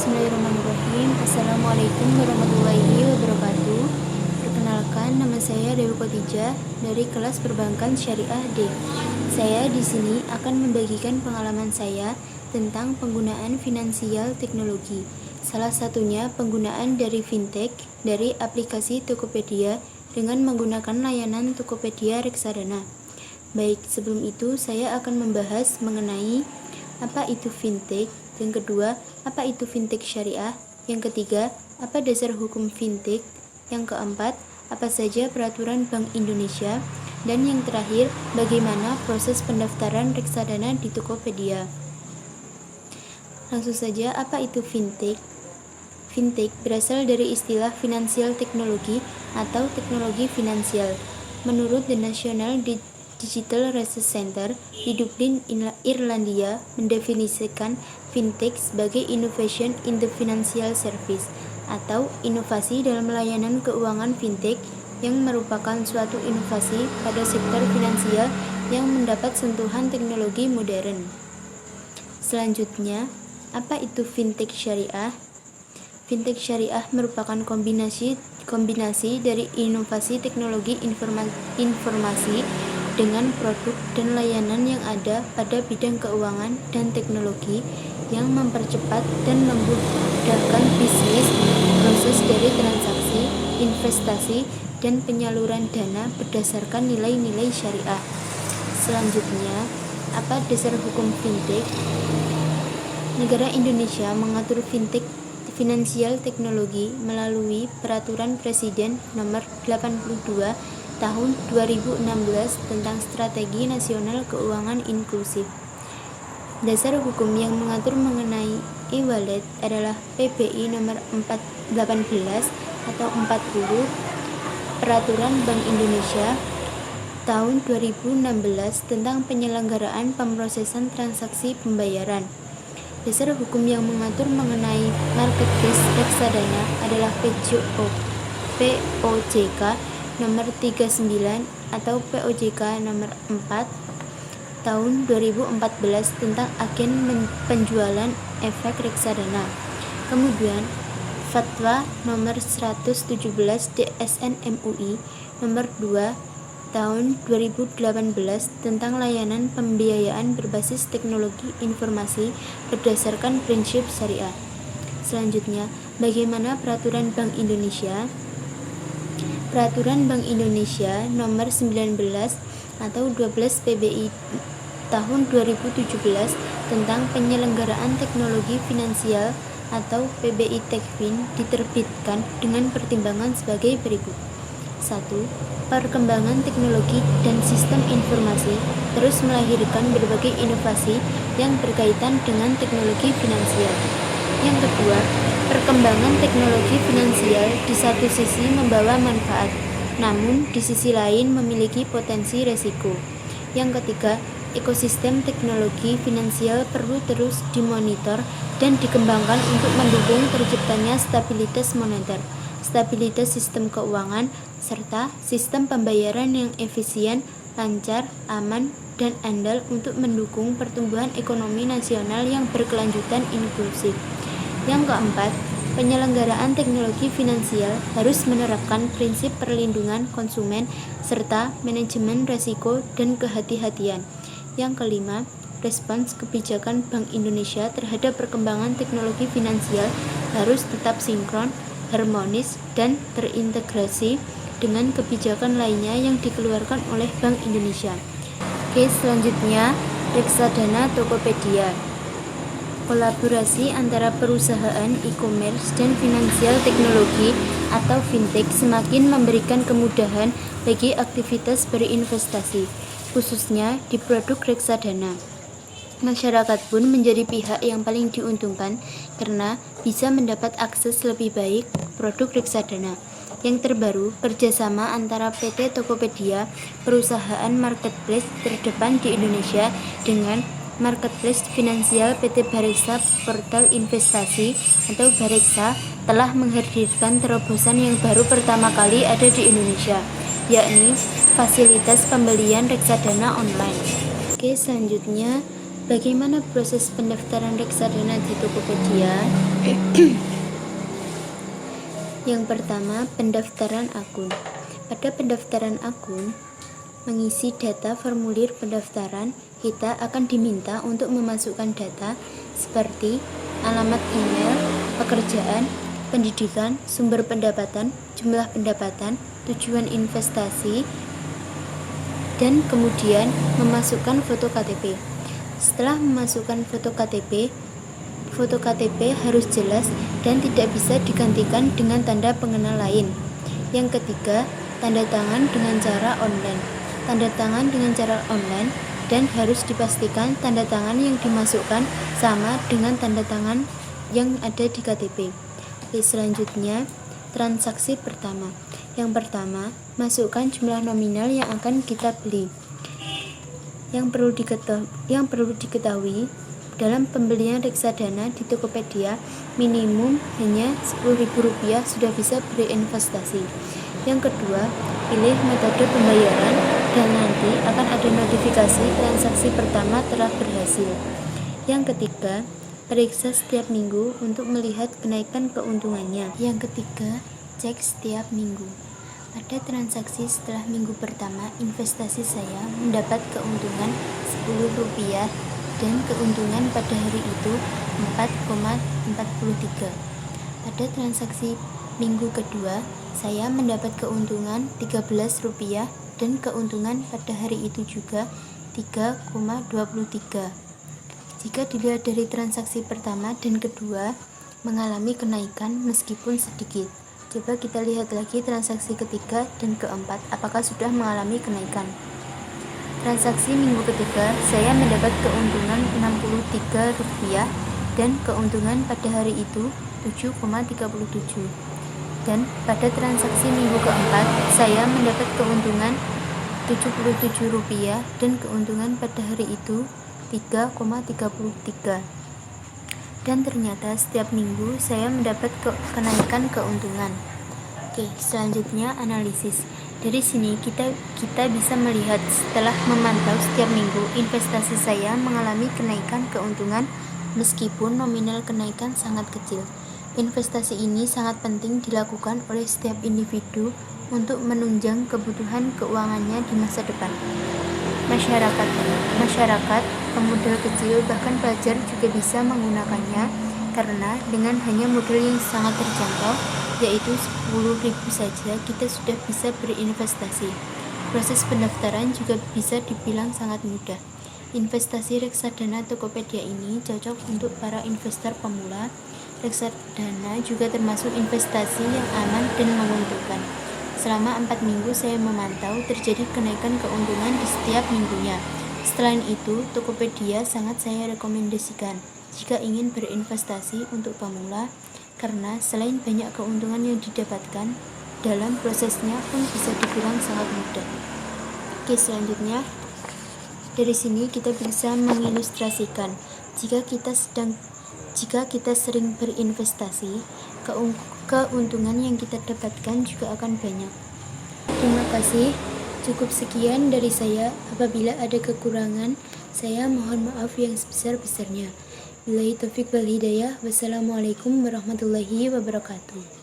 Bismillahirrahmanirrahim. Assalamualaikum warahmatullahi wabarakatuh. Perkenalkan, nama saya Dewi Khotijah dari kelas Perbankan Syariah D. Saya di sini akan membagikan pengalaman saya tentang penggunaan finansial teknologi. Salah satunya penggunaan dari fintech dari aplikasi Tokopedia dengan menggunakan layanan Tokopedia Reksadana. Baik, sebelum itu saya akan membahas mengenai apa itu fintech. Yang kedua, apa itu fintech syariah? Yang ketiga, apa dasar hukum fintech? Yang keempat, apa saja peraturan Bank Indonesia? Dan yang terakhir, bagaimana proses pendaftaran reksadana di Tokopedia? Langsung saja, apa itu fintech? Fintech berasal dari istilah finansial teknologi atau teknologi finansial. Menurut The National Digital Research Center di Dublin, Irlandia, mendefinisikan fintech sebagai innovation in the financial service atau inovasi dalam layanan keuangan fintech yang merupakan suatu inovasi pada sektor finansial yang mendapat sentuhan teknologi modern. Selanjutnya, apa itu fintech syariah? Fintech syariah merupakan kombinasi dari inovasi teknologi informasi dengan produk dan layanan yang ada pada bidang keuangan dan teknologi yang mempercepat dan memudahkan bisnis, proses dari transaksi, investasi, dan penyaluran dana berdasarkan nilai-nilai syariah. Selanjutnya, apa dasar hukum fintech? Negara Indonesia mengatur fintech finansial teknologi melalui Peraturan Presiden Nomor 82 Tahun 2016 tentang Strategi Nasional Keuangan Inklusif. Dasar hukum yang mengatur mengenai e-wallet adalah PBI Nomor 18 atau 40 Peraturan Bank Indonesia Tahun 2016 tentang penyelenggaraan pemrosesan transaksi pembayaran. Dasar hukum yang mengatur mengenai marketplace reksadana adalah POJK Nomor 39 atau POJK Nomor 4 Tahun 2014 tentang agen penjualan efek reksadana. Kemudian Fatwa Nomor 117 DSN MUI Nomor 2 Tahun 2018 tentang layanan pembiayaan berbasis teknologi informasi berdasarkan prinsip syariah. Selanjutnya, bagaimana peraturan Bank Indonesia? Peraturan Bank Indonesia Nomor 19 atau 12 PBI tahun 2017 tentang penyelenggaraan teknologi finansial atau PBI Tekfin diterbitkan dengan pertimbangan sebagai berikut. 1. Perkembangan teknologi dan sistem informasi terus melahirkan berbagai inovasi yang berkaitan dengan teknologi finansial. Yang kedua, perkembangan teknologi finansial di satu sisi membawa manfaat, namun di sisi lain memiliki potensi resiko. Yang ketiga, ekosistem teknologi finansial perlu terus dimonitor dan dikembangkan untuk mendukung terciptanya stabilitas moneter, stabilitas sistem keuangan, serta sistem pembayaran yang efisien, lancar, aman, dan andal untuk mendukung pertumbuhan ekonomi nasional yang berkelanjutan inklusif. Yang keempat, penyelenggaraan teknologi finansial harus menerapkan prinsip perlindungan konsumen serta manajemen risiko dan kehati-hatian. Yang kelima, respons kebijakan Bank Indonesia terhadap perkembangan teknologi finansial harus tetap sinkron, harmonis, dan terintegrasi dengan kebijakan lainnya yang dikeluarkan oleh Bank Indonesia. Oke, selanjutnya, reksadana Tokopedia. Kolaborasi antara perusahaan e-commerce dan finansial teknologi atau fintech semakin memberikan kemudahan bagi aktivitas berinvestasi, khususnya di produk reksadana. Masyarakat pun menjadi pihak yang paling diuntungkan karena bisa mendapat akses lebih baik produk reksadana. Yang terbaru, kerjasama antara PT Tokopedia, perusahaan marketplace terdepan di Indonesia, dengan marketplace finansial PT Bareksa Portal Investasi atau Bareksa telah menghadirkan terobosan yang baru pertama kali ada di Indonesia, yakni fasilitas pembelian reksadana online. Oke, selanjutnya Bagaimana proses pendaftaran reksadana di Tokopedia? Yang pertama, pendaftaran akun. Pada pendaftaran akun, mengisi data formulir pendaftaran, kita akan diminta untuk memasukkan data seperti alamat email, pekerjaan, pendidikan, sumber pendapatan, jumlah pendapatan, tujuan investasi, dan kemudian memasukkan foto KTP. Setelah memasukkan foto KTP harus jelas dan tidak bisa digantikan dengan tanda pengenal lain. Yang ketiga, tanda tangan dengan cara online. Tanda tangan dengan cara online dan harus dipastikan tanda tangan yang dimasukkan sama dengan tanda tangan yang ada di KTP. Oke, selanjutnya transaksi pertama. Yang pertama, masukkan jumlah nominal yang akan kita beli. Yang perlu diketahui dalam pembelian reksadana di Tokopedia, minimum hanya Rp10.000 sudah bisa berinvestasi. Yang kedua, pilih metode pembayaran dan nanti akan ada notifikasi transaksi pertama telah berhasil. Yang ketiga, periksa setiap minggu untuk melihat kenaikan keuntungannya. Yang ketiga, cek setiap minggu. Pada transaksi setelah minggu pertama, investasi saya mendapat keuntungan Rp10 dan keuntungan pada hari itu 4,43. Pada transaksi minggu kedua, saya mendapat keuntungan Rp13 dan keuntungan pada hari itu juga 3,23. Jika dilihat dari transaksi pertama dan kedua mengalami kenaikan meskipun sedikit. Coba kita lihat lagi transaksi ketiga dan keempat, apakah sudah mengalami kenaikan. Transaksi minggu ketiga, saya mendapat keuntungan Rp63 dan keuntungan pada hari itu 7,37. Dan pada transaksi minggu keempat, saya mendapat keuntungan Rp77 dan keuntungan pada hari itu 3,33. Dan ternyata setiap minggu saya mendapat kenaikan keuntungan. Oke, selanjutnya analisis. Dari sini kita bisa melihat setelah memantau setiap minggu investasi saya mengalami kenaikan keuntungan meskipun nominal kenaikan sangat kecil. Investasi ini sangat penting dilakukan oleh setiap individu untuk menunjang kebutuhan keuangannya di masa depan. Masyarakat, pemodal kecil bahkan pelajar juga bisa menggunakannya karena dengan hanya modal yang sangat terjangkau yaitu Rp10.000 saja kita sudah bisa berinvestasi. Proses pendaftaran juga bisa dibilang sangat mudah. Investasi reksadana Tokopedia ini cocok untuk para investor pemula. Reksadana juga termasuk investasi yang aman dan menguntungkan. Selama 4 minggu saya memantau terjadi kenaikan keuntungan di setiap minggunya. Selain itu, Tokopedia sangat saya rekomendasikan jika ingin berinvestasi untuk pemula karena selain banyak keuntungan yang didapatkan, dalam prosesnya pun bisa dibilang sangat mudah. Oke, selanjutnya dari sini kita bisa mengilustrasikan jika kita sering berinvestasi, keuntungan yang kita dapatkan juga akan banyak. Terima kasih. Cukup sekian dari saya. Apabila ada kekurangan, saya mohon maaf yang sebesar-besarnya. Billahi taufiq wal hidayah. Wassalamualaikum warahmatullahi wabarakatuh.